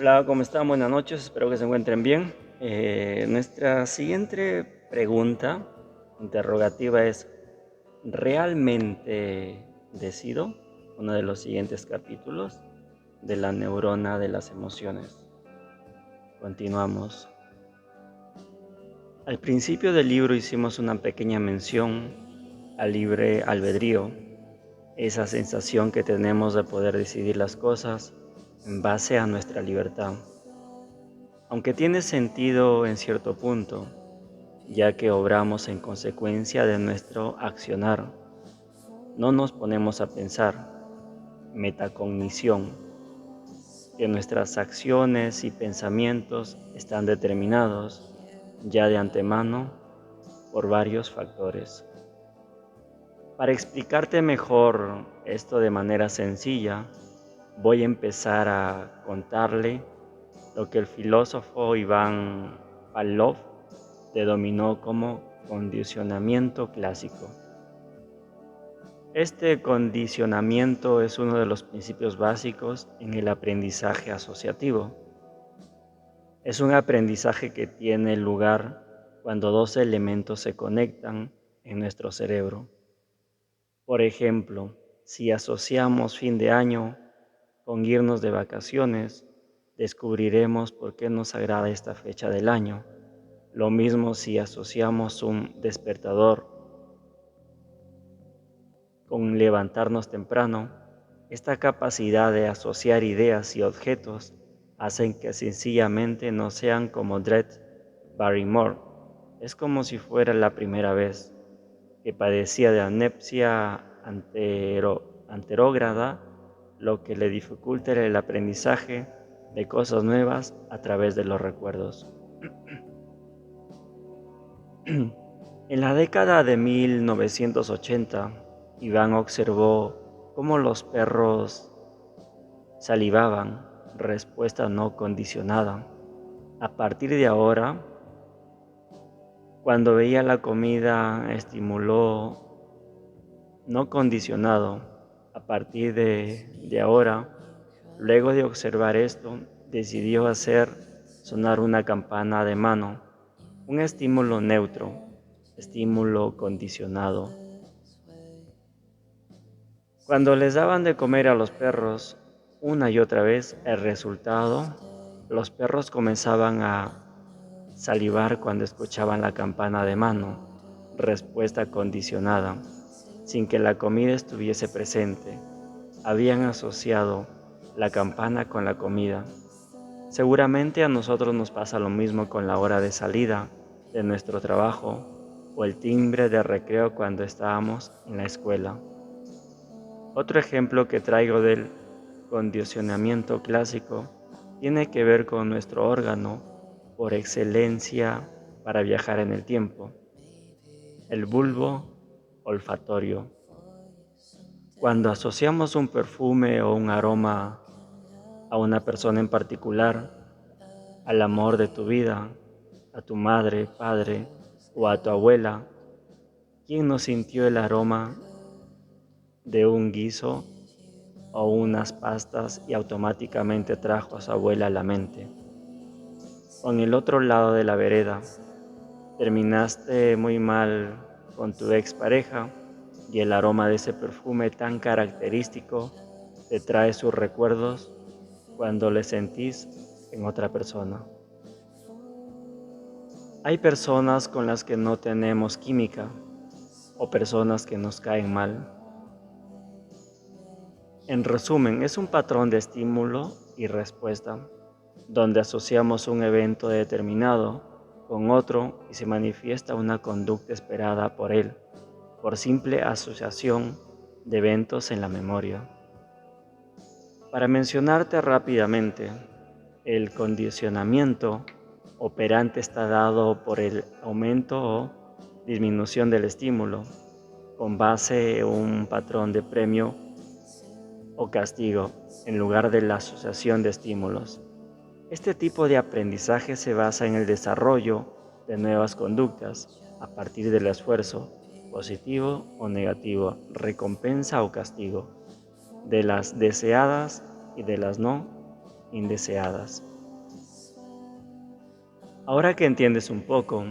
Hola, ¿cómo están? Buenas noches, espero que se encuentren bien. Nuestra siguiente pregunta, interrogativa es, ¿realmente decido? Uno de los siguientes capítulos de la neurona de las emociones. Continuamos. Al principio del libro hicimos una pequeña mención al libre albedrío, esa sensación que tenemos de poder decidir las cosas en base a nuestra libertad. Aunque tiene sentido en cierto punto, ya que obramos en consecuencia de nuestro accionar, no nos ponemos a pensar, metacognición, que nuestras acciones y pensamientos están determinados ya de antemano por varios factores. Para explicarte mejor esto de manera sencilla, voy a empezar a contarle lo que el filósofo Iván Pavlov denominó como condicionamiento clásico. Este condicionamiento es uno de los principios básicos en el aprendizaje asociativo. Es un aprendizaje que tiene lugar cuando dos elementos se conectan en nuestro cerebro. Por ejemplo, si asociamos fin de año con irnos de vacaciones, descubriremos por qué nos agrada esta fecha del año. Lo mismo si asociamos un despertador con levantarnos temprano. Esta capacidad de asociar ideas y objetos hacen que sencillamente no sean como Dread Barrymore. Es como si fuera la primera vez que padecía de amnesia anterógrada, lo que le dificulta el aprendizaje de cosas nuevas a través de los recuerdos. En la década de 1980, Iván observó cómo los perros salivaban, respuesta no condicionada. A partir de ahora, cuando veía la comida, estimuló no condicionado. A partir de ahora, luego de observar esto, decidió hacer sonar una campana de mano, un estímulo neutro, estímulo condicionado. Cuando les daban de comer a los perros una y otra vez, el resultado, los perros comenzaban a salivar cuando escuchaban la campana de mano, respuesta condicionada, sin que la comida estuviese presente. Habían asociado la campana con la comida. Seguramente a nosotros nos pasa lo mismo con la hora de salida de nuestro trabajo o el timbre de recreo cuando estábamos en la escuela. Otro ejemplo que traigo del condicionamiento clásico tiene que ver con nuestro órgano por excelencia para viajar en el tiempo, el bulbo olfatorio. Cuando asociamos un perfume o un aroma a una persona en particular, al amor de tu vida, a tu madre, padre o a tu abuela, ¿quién no sintió el aroma de un guiso o unas pastas y automáticamente trajo a su abuela a la mente? O en el otro lado de la vereda, terminaste muy mal con tu expareja y el aroma de ese perfume tan característico te trae sus recuerdos cuando le sentís en otra persona. Hay personas con las que no tenemos química o personas que nos caen mal. En resumen, es un patrón de estímulo y respuesta, donde asociamos un evento determinado con otro y se manifiesta una conducta esperada por él, por simple asociación de eventos en la memoria. Para mencionarte rápidamente, el condicionamiento operante está dado por el aumento o disminución del estímulo, con base en un patrón de premio o castigo, en lugar de la asociación de estímulos. Este tipo de aprendizaje se basa en el desarrollo de nuevas conductas a partir del esfuerzo, positivo o negativo, recompensa o castigo, de las deseadas y de las no, indeseadas. Ahora que entiendes un poco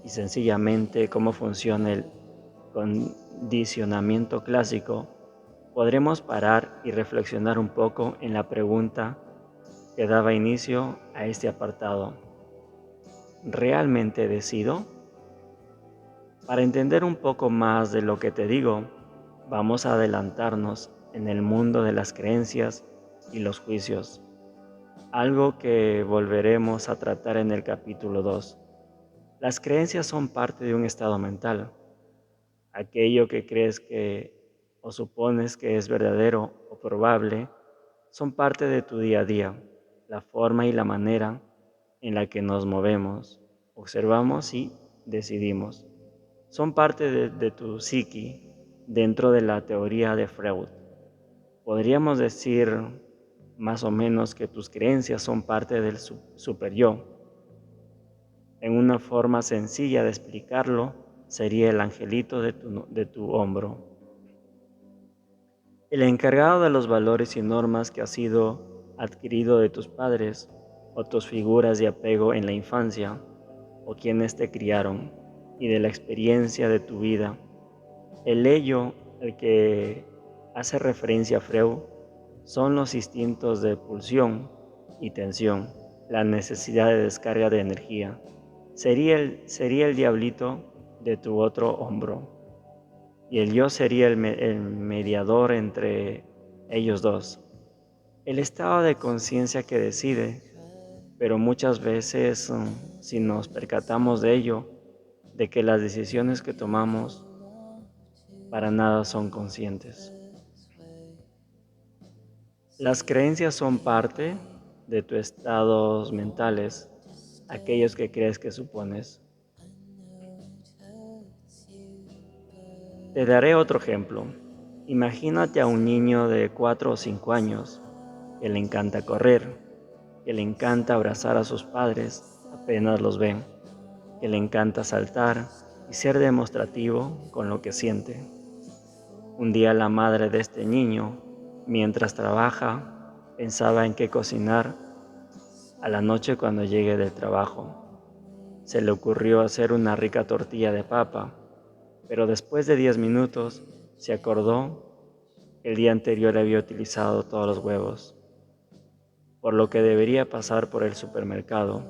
y sencillamente cómo funciona el condicionamiento clásico, podremos parar y reflexionar un poco en la pregunta que daba inicio a este apartado. ¿Realmente decido? Para entender un poco más de lo que te digo, vamos a adelantarnos en el mundo de las creencias y los juicios, algo que volveremos a tratar en el capítulo 2. Las creencias son parte de un estado mental. Aquello que crees que o supones que es verdadero o probable son parte de tu día a día, la forma y la manera en la que nos movemos, observamos y decidimos. Son parte de tu psiqui dentro de la teoría de Freud. Podríamos decir más o menos que tus creencias son parte del superyo. En una forma sencilla de explicarlo sería el angelito de tu hombro, el encargado de los valores y normas que has sido adquirido de tus padres o tus figuras de apego en la infancia o quienes te criaron y de la experiencia de tu vida. El ello, el que hace referencia a Freud, son los instintos de pulsión y tensión, la necesidad de descarga de energía. Sería el diablito de tu otro hombro, y el yo sería el mediador entre ellos dos. El estado de conciencia que decide, pero muchas veces, si nos percatamos de ello, de que las decisiones que tomamos para nada son conscientes. Las creencias son parte de tus estados mentales, aquellos que crees que supones. Te daré otro ejemplo. Imagínate a un niño de 4 o 5 años que le encanta correr, que le encanta abrazar a sus padres apenas los ven, que le encanta saltar y ser demostrativo con lo que siente. Un día la madre de este niño, mientras trabaja, pensaba en qué cocinar a la noche cuando llegue del trabajo. Se le ocurrió hacer una rica tortilla de papa, pero después de 10 minutos se acordó que el día anterior había utilizado todos los huevos, por lo que debería pasar por el supermercado.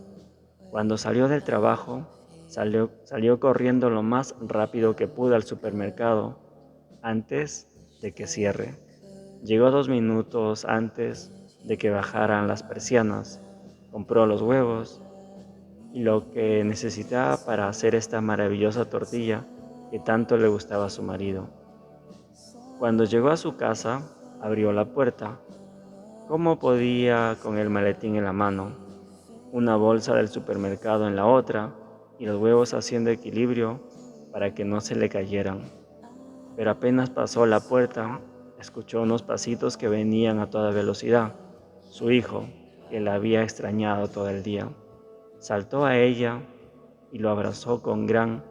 Cuando salió del trabajo, salió corriendo lo más rápido que pudo al supermercado antes de que cierre. Llegó 2 minutos antes de que bajaran las persianas, compró los huevos y lo que necesitaba para hacer esta maravillosa tortilla que tanto le gustaba a su marido. Cuando llegó a su casa, abrió la puerta. ¿Cómo podía con el maletín en la mano, una bolsa del supermercado en la otra y los huevos haciendo equilibrio para que no se le cayeran? Pero apenas pasó la puerta, escuchó unos pasitos que venían a toda velocidad. Su hijo, que la había extrañado todo el día, saltó a ella y lo abrazó con gran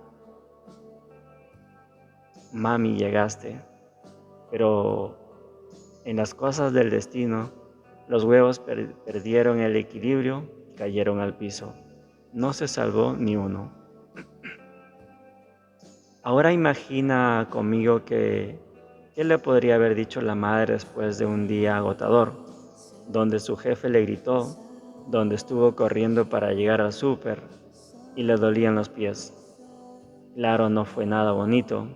"Mami, llegaste". Pero en las cosas del destino, los huevos perdieron el equilibrio y cayeron al piso. No se salvó ni uno. Ahora imagina conmigo qué le podría haber dicho la madre después de un día agotador, donde su jefe le gritó, donde estuvo corriendo para llegar al súper y le dolían los pies. Claro, no fue nada bonito.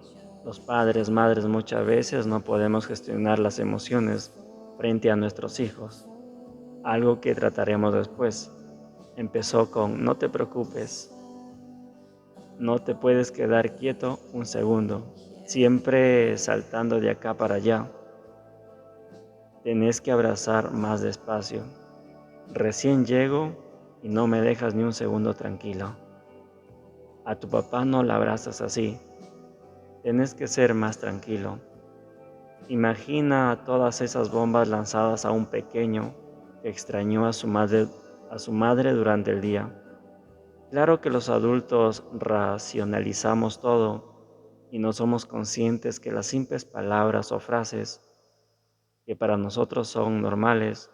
Los padres, madres muchas veces no podemos gestionar las emociones frente a nuestros hijos, algo que trataremos después. Empezó con: no te preocupes, no te puedes quedar quieto un segundo, siempre saltando de acá para allá. Tenés que abrazar más despacio. Recién llego y no me dejas ni un segundo tranquilo. A tu papá no la abrazas así. Tenés que ser más tranquilo. Imagina todas esas bombas lanzadas a un pequeño que extrañó a su madre durante el día. Claro que los adultos racionalizamos todo y no somos conscientes que las simples palabras o frases que para nosotros son normales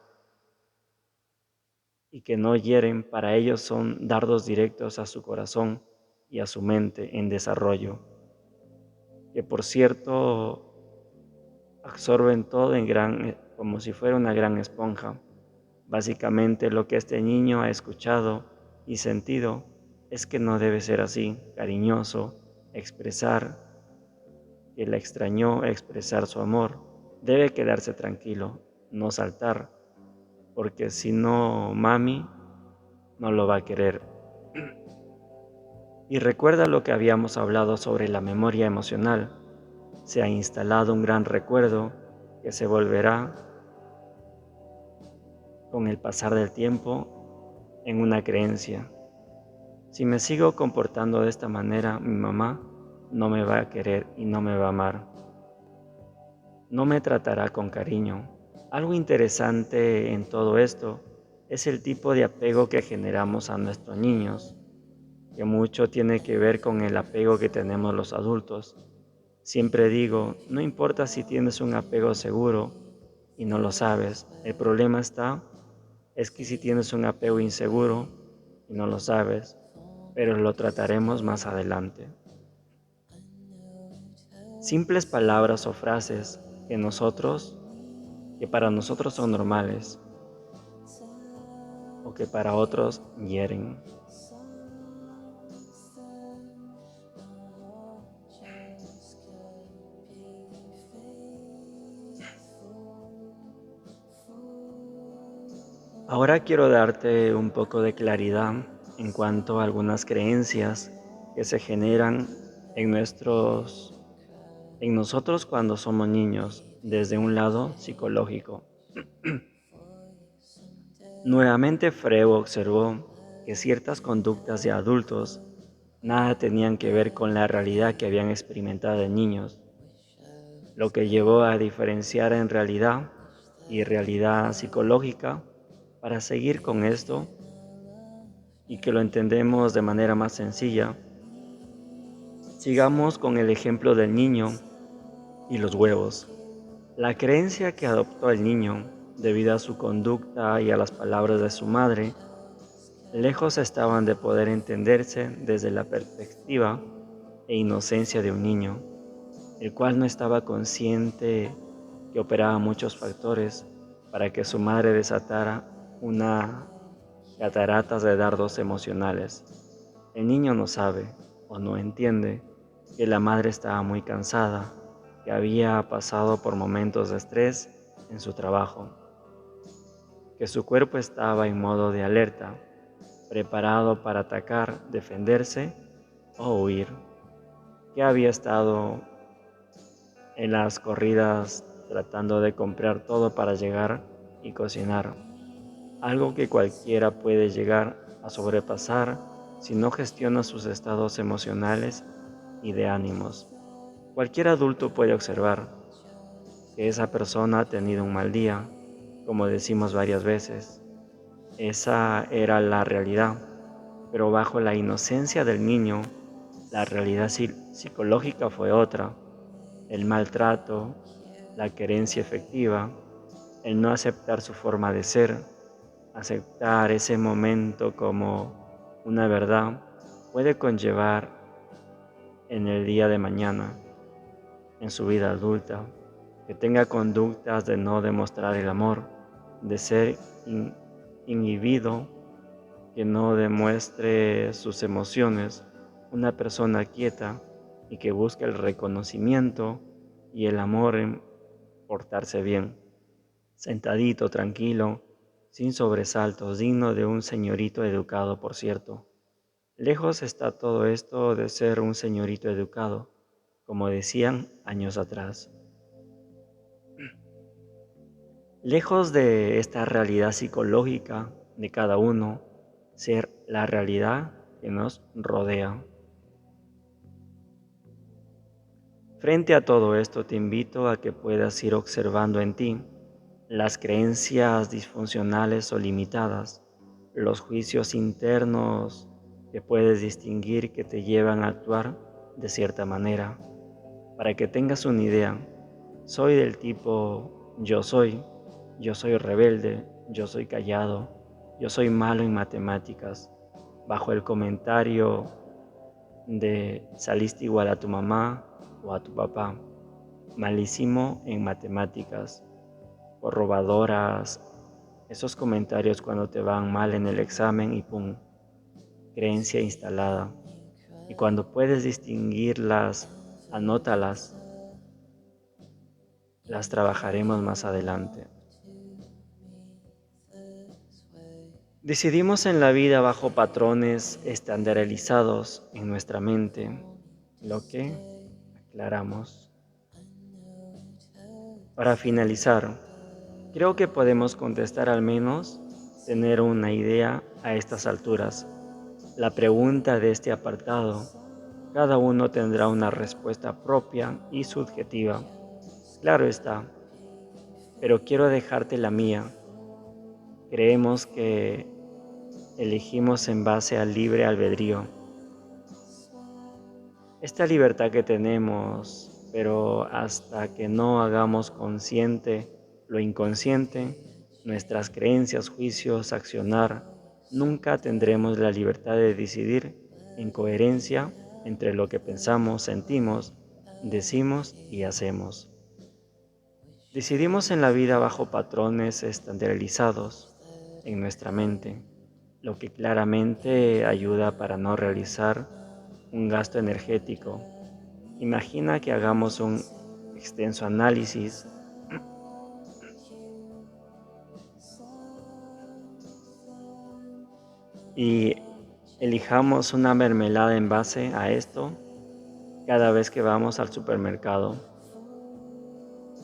y que no hieren, para ellos son dardos directos a su corazón y a su mente en desarrollo, que por cierto absorben todo como si fuera una gran esponja. Básicamente lo que este niño ha escuchado y sentido es que no debe ser así, cariñoso, expresar que la extrañó, expresar su amor. Debe quedarse tranquilo, no saltar, porque si no, mami no lo va a querer. Y recuerda lo que habíamos hablado sobre la memoria emocional. Se ha instalado un gran recuerdo que se volverá con el pasar del tiempo en una creencia. Si me sigo comportando de esta manera, mi mamá no me va a querer y no me va a amar. No me tratará con cariño. Algo interesante en todo esto es el tipo de apego que generamos a nuestros niños, que mucho tiene que ver con el apego que tenemos los adultos. Siempre digo, no importa si tienes un apego seguro y no lo sabes, el problema es que si tienes un apego inseguro y no lo sabes, pero lo trataremos más adelante. Simples palabras o frases que para nosotros son normales o que para otros hieren. Ahora quiero darte un poco de claridad en cuanto a algunas creencias que se generan en en nosotros cuando somos niños, desde un lado psicológico. Nuevamente Freud observó que ciertas conductas de adultos nada tenían que ver con la realidad que habían experimentado de niños, lo que llevó a diferenciar en realidad y realidad psicológica. Para seguir con esto y que lo entendemos de manera más sencilla, sigamos con el ejemplo del niño y los huevos. La creencia que adoptó el niño, debido a su conducta y a las palabras de su madre, lejos estaban de poder entenderse desde la perspectiva e inocencia de un niño, el cual no estaba consciente que operaba muchos factores para que su madre desatara una cataratas de dardos emocionales. El niño no sabe o no entiende que la madre estaba muy cansada, que había pasado por momentos de estrés en su trabajo, que su cuerpo estaba en modo de alerta, preparado para atacar, defenderse o huir, que había estado en las corridas tratando de comprar todo para llegar y cocinar, algo que cualquiera puede llegar a sobrepasar si no gestiona sus estados emocionales y de ánimos. Cualquier adulto puede observar que esa persona ha tenido un mal día, como decimos varias veces. Esa era la realidad, pero bajo la inocencia del niño, la realidad psicológica fue otra. El maltrato, la querencia efectiva, el no aceptar su forma de ser, aceptar ese momento como una verdad, puede conllevar en el día de mañana, en su vida adulta, que tenga conductas de no demostrar el amor, de ser inhibido, que no demuestre sus emociones, una persona quieta y que busque el reconocimiento y el amor en portarse bien, sentadito, tranquilo, sin sobresaltos, digno de un señorito educado, por cierto. Lejos está todo esto de ser un señorito educado, como decían años atrás. Lejos de esta realidad psicológica de cada uno, ser la realidad que nos rodea. Frente a todo esto, te invito a que puedas ir observando en ti las creencias disfuncionales o limitadas, los juicios internos que puedes distinguir que te llevan a actuar de cierta manera. Para que tengas una idea, soy del tipo yo soy rebelde, yo soy callado, yo soy malo en matemáticas, bajo el comentario de saliste igual a tu mamá o a tu papá, malísimo en matemáticas, por robadoras, esos comentarios cuando te van mal en el examen y pum, creencia instalada. Y cuando puedes distinguirlas, anótalas, las trabajaremos más adelante. Decidimos en la vida bajo patrones estandarizados en nuestra mente, lo que aclaramos. Para finalizar, creo que podemos contestar al menos tener una idea a estas alturas. La pregunta de este apartado, cada uno tendrá una respuesta propia y subjetiva. Claro está, pero quiero dejarte la mía. Creemos que elegimos en base al libre albedrío. Esta libertad que tenemos, pero hasta que no hagamos consciente lo inconsciente, nuestras creencias, juicios, accionar, nunca tendremos la libertad de decidir en coherencia entre lo que pensamos, sentimos, decimos y hacemos. Decidimos en la vida bajo patrones estandarizados en nuestra mente, lo que claramente ayuda para no realizar un gasto energético. Imagina que hagamos un extenso análisis y elijamos una mermelada en base a esto cada vez que vamos al supermercado.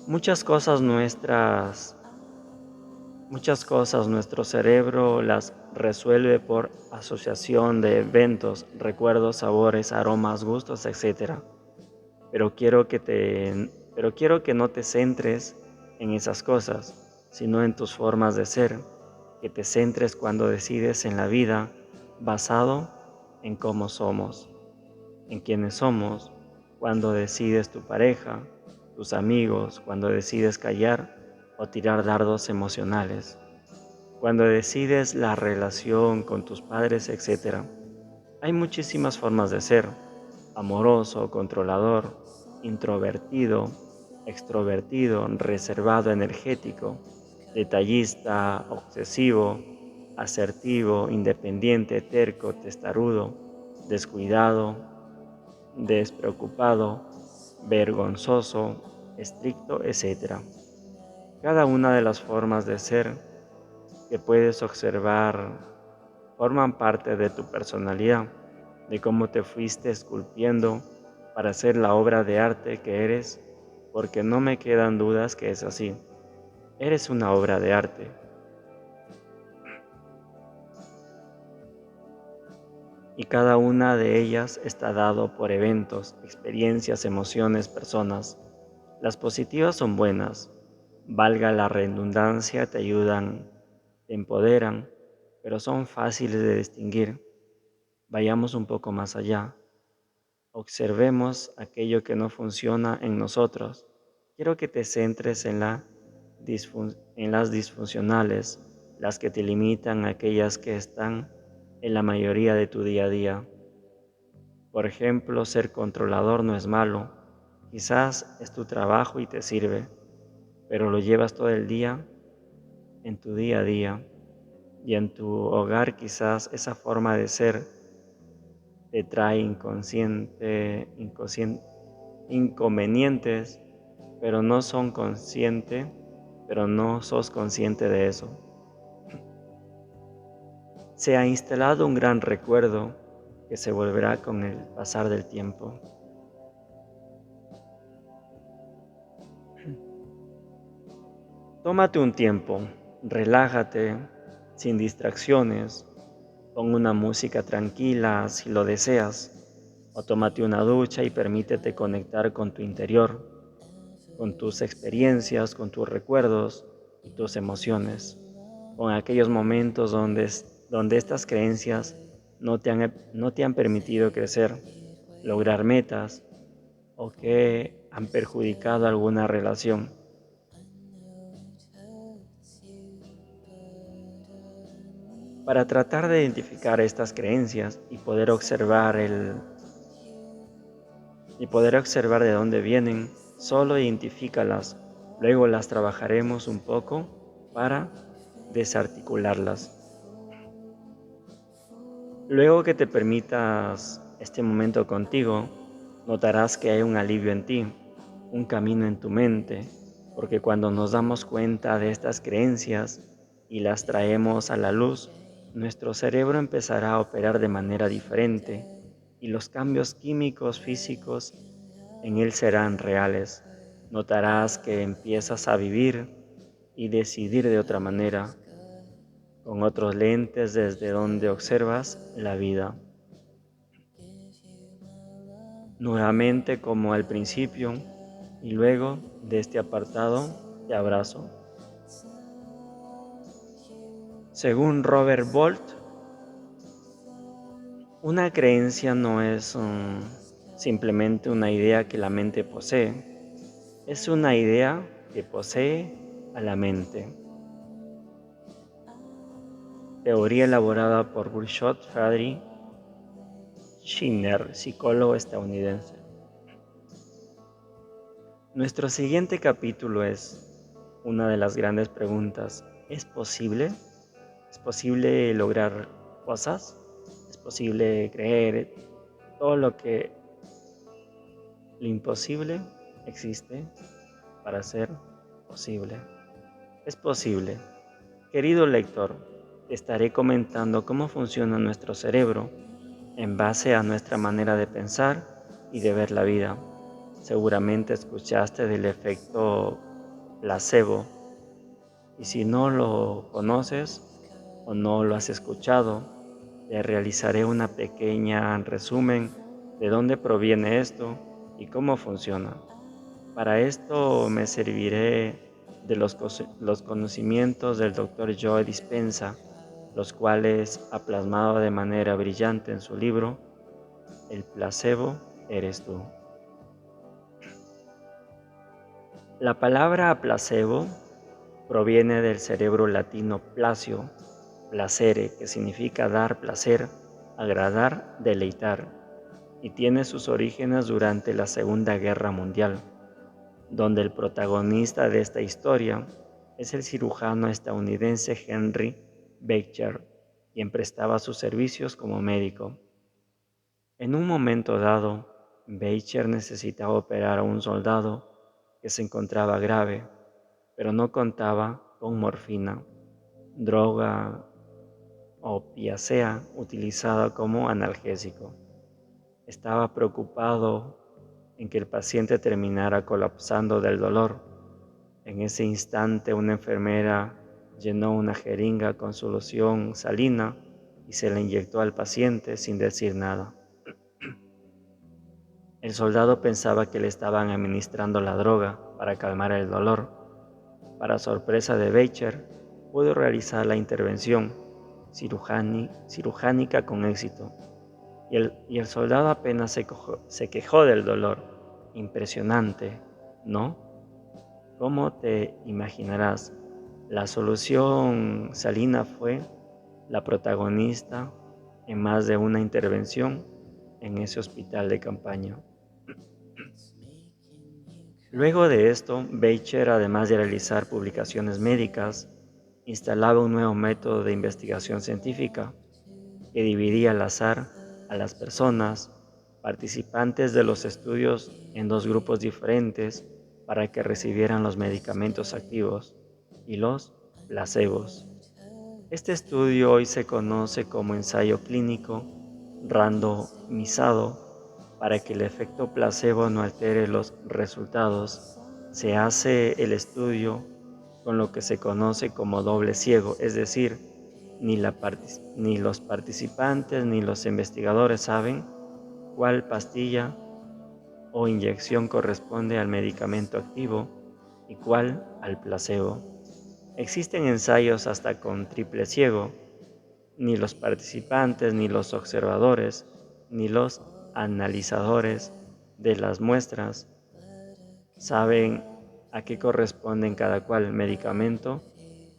Muchas cosas nuestras Muchas cosas nuestro cerebro las resuelve por asociación de eventos, recuerdos, sabores, aromas, gustos, etc. Pero quiero que no te centres en esas cosas, sino en tus formas de ser, que te centres cuando decides en la vida basado en cómo somos, en quiénes somos, cuando decides tu pareja, tus amigos, cuando decides callar o tirar dardos emocionales. Cuando decides la relación con tus padres, etc., hay muchísimas formas de ser: amoroso, controlador, introvertido, extrovertido, reservado, energético, detallista, obsesivo, asertivo, independiente, terco, testarudo, descuidado, despreocupado, vergonzoso, estricto, etc. Cada una de las formas de ser que puedes observar forman parte de tu personalidad, de cómo te fuiste esculpiendo para ser la obra de arte que eres, porque no me quedan dudas que es así. Eres una obra de arte y cada una de ellas está dado por eventos, experiencias, emociones, personas. Las positivas son buenas, valga la redundancia, te ayudan, te empoderan, pero son fáciles de distinguir. Vayamos un poco más allá. Observemos aquello que no funciona en nosotros. Quiero que te centres en las disfuncionales, las que te limitan, aquellas que están en la mayoría de tu día a día. Por ejemplo, ser controlador no es malo. Quizás es tu trabajo y te sirve, pero lo llevas todo el día en tu día a día. Y en tu hogar quizás esa forma de ser te trae inconvenientes, pero no son consciente, pero no sos consciente de eso. Se ha instalado un gran recuerdo que se volverá con el pasar del tiempo. Tómate un tiempo, relájate, sin distracciones, pon una música tranquila si lo deseas, o tómate una ducha y permítete conectar con tu interior, con tus experiencias, con tus recuerdos y tus emociones, con aquellos momentos donde estas creencias no te han permitido crecer, lograr metas o que han perjudicado alguna relación. Para tratar de identificar estas creencias y poder observar de dónde vienen, solo identifícalas. Luego las trabajaremos un poco para desarticularlas. Luego que te permitas este momento contigo, notarás que hay un alivio en ti, un camino en tu mente, porque cuando nos damos cuenta de estas creencias y las traemos a la luz, nuestro cerebro empezará a operar de manera diferente y los cambios químicos físicos en él serán reales. Notarás que empiezas a vivir y decidir de otra manera, con otros lentes desde donde observas la vida. Nuevamente como al principio y luego de este apartado te abrazo. Según Robert Bolt, una creencia no es simplemente una idea que la mente posee, es una idea que posee a la mente. Teoría elaborada por Burchard Frederick Skinner, psicólogo estadounidense. Nuestro siguiente capítulo es una de las grandes preguntas. ¿Es posible? ¿Es posible lograr cosas? ¿Es posible creer? Todo lo imposible existe para ser posible. Es posible. Querido lector, te estaré comentando cómo funciona nuestro cerebro en base a nuestra manera de pensar y de ver la vida. Seguramente escuchaste del efecto placebo y si no lo conoces o no lo has escuchado, te realizaré una pequeña resumen de dónde proviene esto y cómo funciona. Para esto me serviré de los conocimientos del Dr. Joe Dispenza, los cuales ha plasmado de manera brillante en su libro El placebo eres tú. La palabra placebo proviene del cerebro latino placio, placere, que significa dar placer, agradar, deleitar, y tiene sus orígenes durante la Segunda Guerra Mundial, donde el protagonista de esta historia es el cirujano estadounidense Henry Beecher, quien prestaba sus servicios como médico. En un momento dado, Beecher necesitaba operar a un soldado que se encontraba grave, pero no contaba con morfina, droga opiácea utilizada como analgésico. Estaba preocupado en que el paciente terminara colapsando del dolor. En ese instante, una enfermera llenó una jeringa con solución salina y se la inyectó al paciente sin decir nada. El soldado pensaba que le estaban administrando la droga para calmar el dolor. Para sorpresa de Beecher, pudo realizar la intervención cirujánica con éxito, y el soldado apenas se quejó del dolor. Impresionante, ¿no? ¿Cómo te imaginarás? La solución salina fue la protagonista en más de una intervención en ese hospital de campaña. Luego de esto, Beecher, además de realizar publicaciones médicas, instalaba un nuevo método de investigación científica que dividía al azar a las personas participantes de los estudios en dos grupos diferentes para que recibieran los medicamentos activos y los placebos. Este estudio hoy se conoce como ensayo clínico randomizado. Para que el efecto placebo no altere los resultados, se hace el estudio con lo que se conoce como doble ciego, es decir, ni los participantes ni los investigadores saben cuál pastilla o inyección corresponde al medicamento activo y cuál al placebo. Existen ensayos hasta con triple ciego. Ni los participantes, ni los observadores, ni los analizadores de las muestras saben a qué corresponden cada cual medicamento,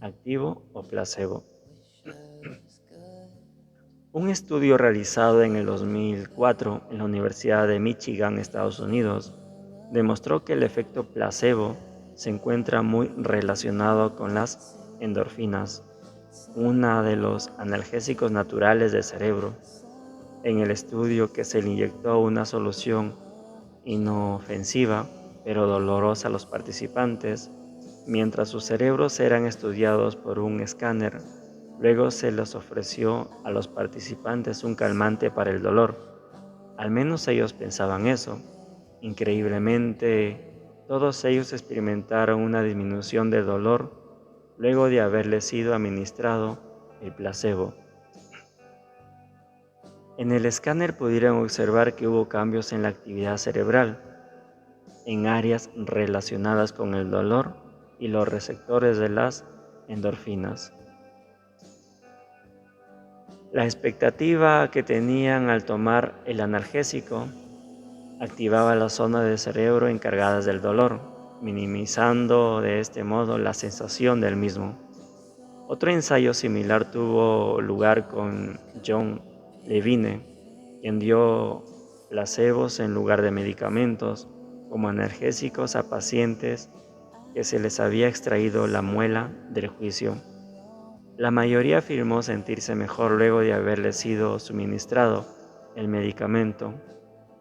activo o placebo. Un estudio realizado en el 2004 en la Universidad de Michigan, Estados Unidos, demostró que el efecto placebo se encuentra muy relacionado con las endorfinas, uno de los analgésicos naturales del cerebro. En el estudio que se le inyectó una solución inofensiva pero dolorosa a los participantes, mientras sus cerebros eran estudiados por un escáner. Luego se les ofreció a los participantes un calmante para el dolor. Al menos ellos pensaban eso. Increíblemente, todos ellos experimentaron una disminución de dolor luego de haberles sido administrado el placebo. En el escáner pudieron observar que hubo cambios en la actividad cerebral, en áreas relacionadas con el dolor y los receptores de las endorfinas. La expectativa que tenían al tomar el analgésico activaba las zonas del cerebro encargadas del dolor, minimizando de este modo la sensación del mismo. Otro ensayo similar tuvo lugar con John Levine, quien dio placebos en lugar de medicamentos como analgésicos a pacientes que se les había extraído la muela del juicio. La mayoría afirmó sentirse mejor luego de haberles sido suministrado el medicamento.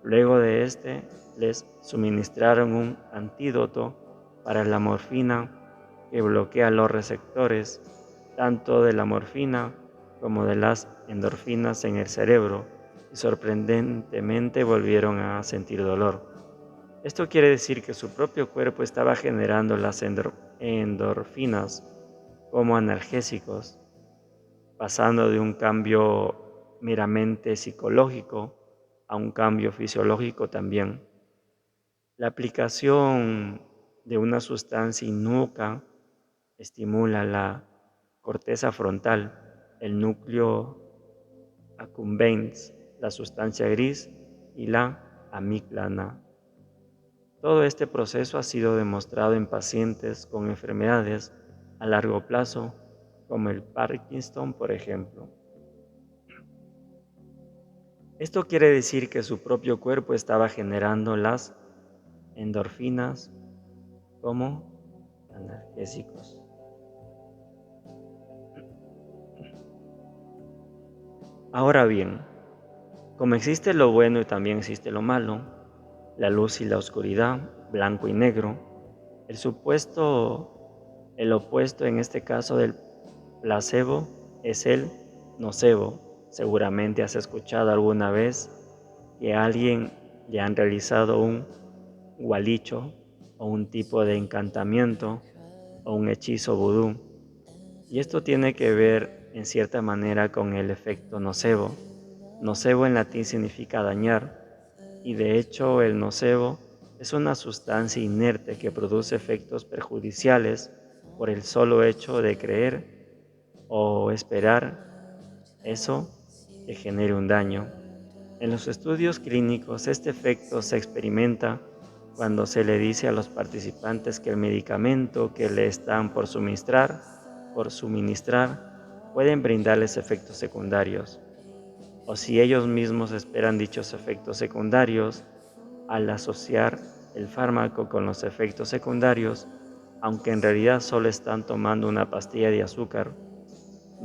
Luego de este, les suministraron un antídoto para la morfina que bloquea los receptores tanto de la morfina como de las endorfinas en el cerebro y sorprendentemente volvieron a sentir dolor. Esto quiere decir que su propio cuerpo estaba generando las endorfinas como analgésicos, pasando de un cambio meramente psicológico a un cambio fisiológico también. La aplicación de una sustancia inútil estimula la corteza frontal, el núcleo accumbens, la sustancia gris y la amígdala. Todo este proceso ha sido demostrado en pacientes con enfermedades a largo plazo, como el Parkinson, por ejemplo. Esto quiere decir que su propio cuerpo estaba generando las endorfinas como analgésicos. Ahora bien, como existe lo bueno y también existe lo malo, la luz y la oscuridad, blanco y negro, el opuesto en este caso del placebo es el nocebo. Seguramente has escuchado alguna vez que a alguien le han realizado un gualicho o un tipo de encantamiento o un hechizo vudú. Y esto tiene que ver en cierta manera con el efecto nocebo. Nocebo en latín significa dañar, y de hecho el nocebo es una sustancia inerte que produce efectos perjudiciales por el solo hecho de creer o esperar eso que genere un daño. En los estudios clínicos este efecto se experimenta cuando se le dice a los participantes que el medicamento que le están por suministrar pueden brindarles efectos secundarios, o si ellos mismos esperan dichos efectos secundarios al asociar el fármaco con los efectos secundarios, aunque en realidad solo están tomando una pastilla de azúcar.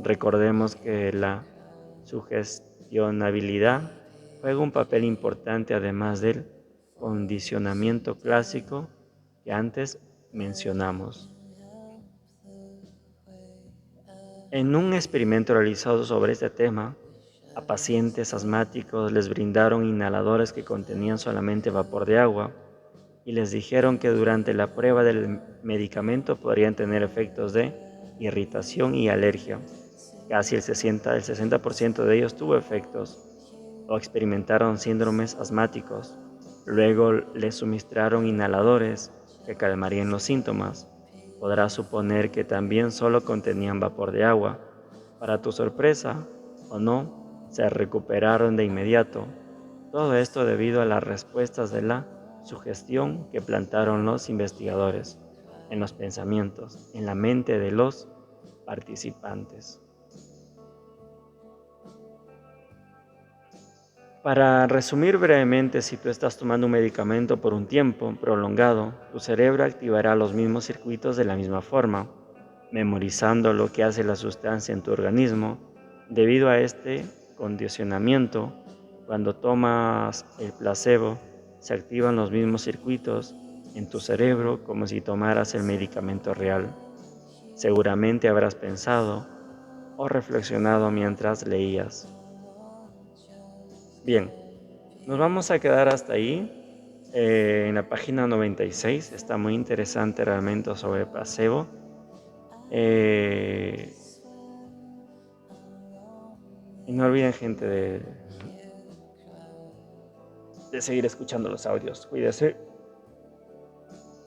Recordemos que la sugestionabilidad juega un papel importante además del condicionamiento clásico que antes mencionamos. En un experimento realizado sobre este tema, a pacientes asmáticos les brindaron inhaladores que contenían solamente vapor de agua y les dijeron que durante la prueba del medicamento podrían tener efectos de irritación y alergia. Casi el 60% de ellos tuvo efectos o experimentaron síndromes asmáticos. Luego les suministraron inhaladores que calmarían los síntomas. Podrás suponer que también solo contenían vapor de agua. Para tu sorpresa, o no, se recuperaron de inmediato. Todo esto debido a las respuestas de la sugestión que plantaron los investigadores en los pensamientos, en la mente de los participantes. Para resumir brevemente, si tú estás tomando un medicamento por un tiempo prolongado, tu cerebro activará los mismos circuitos de la misma forma, memorizando lo que hace la sustancia en tu organismo. Debido a este condicionamiento, cuando tomas el placebo, se activan los mismos circuitos en tu cerebro como si tomaras el medicamento real. Seguramente habrás pensado o reflexionado mientras leías. Bien, nos vamos a quedar hasta ahí. En la página 96 está muy interesante realmente sobre placebo. Eh, y no olviden, gente, de seguir escuchando los audios. Cuídense.